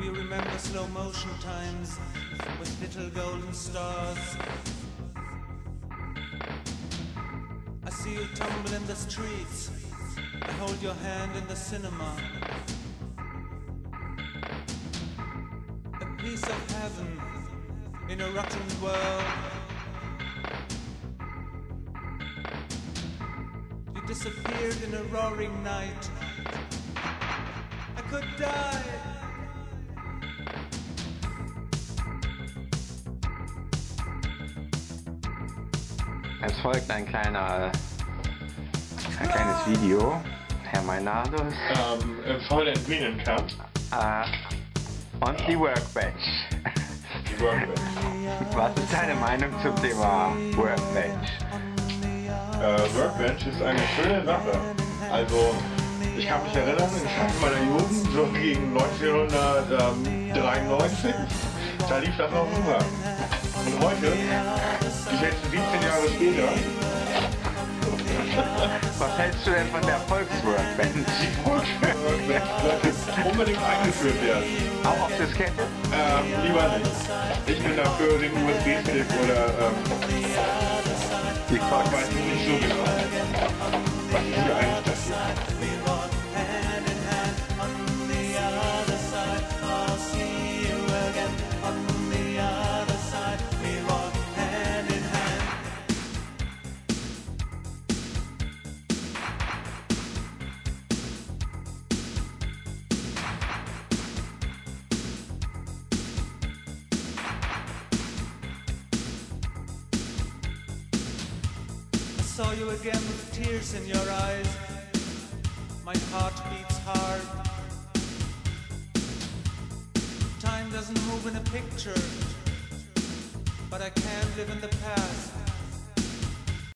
we remember slow motion times with little golden stars. I see you tumble in the streets. I hold your hand in the cinema. A piece of heaven in a rotten world. You disappeared in a roaring night. I could die. Es folgt ein kleines Video. Herr Meinardus. Soylent Minencamp. Und die Workbench. Die Workbench. Was ist deine Meinung zum Thema Workbench? Workbench ist eine schöne Sache. Also, ich kann mich erinnern, in meiner Jugend, so gegen 1993, da lief das noch super. Und heute, ich jetzt 17 Jahre später. Was hältst du denn von der Volks-Workbench? Die Volks-Workbench sollte unbedingt eingeführt werden. Auch auf Diskette? Lieber nicht. Ich bin dafür den USB-Stick oder die Volks. Ich weiß nicht so genau. Was ist hier eigentlich passiert? I saw you again with tears in your eyes. My heart beats hard. Time doesn't move in a picture, but I can't live in the past.